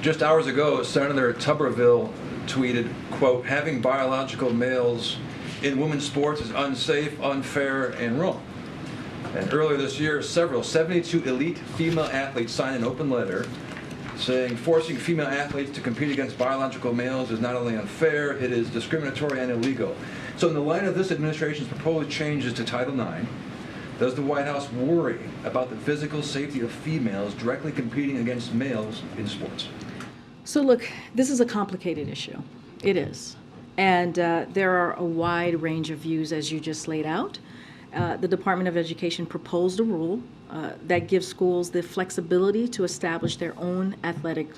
Just hours ago, Senator Tuberville tweeted, quote, "Having biological males in women's sports is unsafe, unfair, and wrong." And earlier this year, 72 elite female athletes signed an open letter saying forcing female athletes to compete against biological males is not only unfair, it is discriminatory and illegal. So in the light of this administration's proposed changes to Title IX, does the White House worry about the physical safety of females directly competing against males in sports? So look, this is a complicated issue. It is. And there are a wide range of views as you just laid out. The Department of Education proposed a rule that gives schools the flexibility to establish their own athletic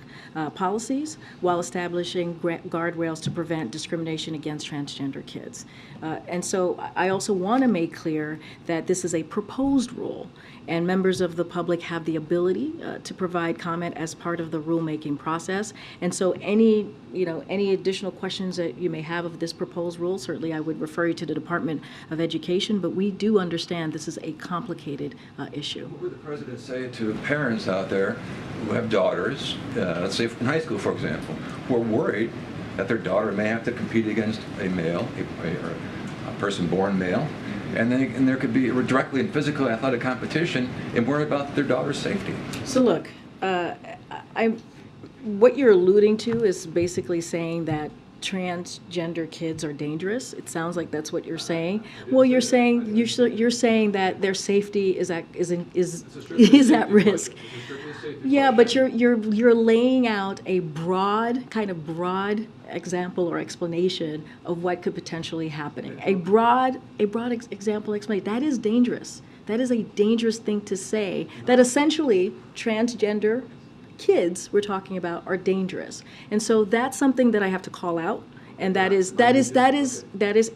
policies while establishing guardrails to prevent discrimination against transgender kids. And so I also want to make clear that this is a proposed rule, and members of the public have the ability to provide comment as part of the rulemaking process. And so any additional questions that you may have of this proposed rule, certainly I would refer you to the Department of Education, but we do understand this is a complicated issue. What would the president say to parents out there who have daughters, let's say in high school, for example, who are worried that their daughter may have to compete against a male, a person born male, and there could be directly in physical athletic competition and worry about their daughter's safety? So look, what you're alluding to is basically saying that transgender kids are dangerous. It sounds like that's what you're saying. Well, you're saying that their safety is at risk. Yeah, but you're laying out a broad example or explanation of what could potentially happen. A broad example explanation that is dangerous. That is a dangerous thing to say. That essentially transgender kids we're talking about are dangerous, and so that's something that I have to call out, and that is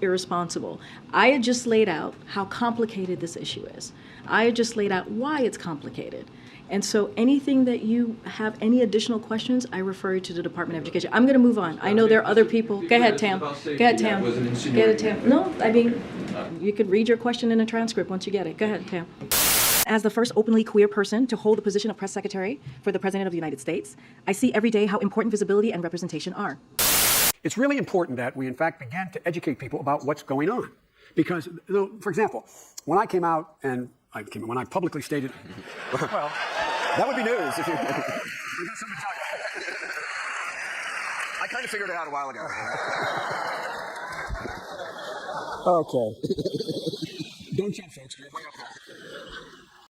irresponsible. I had just laid out how complicated this issue is. I had just laid out why it's complicated, and so anything that you have any additional questions, I refer you to the Department of Education. I'm going to move on. I know there are other people. Go ahead, Tam. Go ahead, Tam. No, I mean, you could read your question in a transcript once you get it. Go ahead, Tam. As the first openly queer person to hold the position of press secretary for the President of the United States, I see every day how important visibility and representation are. It's really important that we, in fact, begin to educate people about what's going on. Because, for example, when I came out and when I publicly stated, well, that would be news if you. I kind of figured it out a while ago. Okay. Don't jump, folks. You're way up there.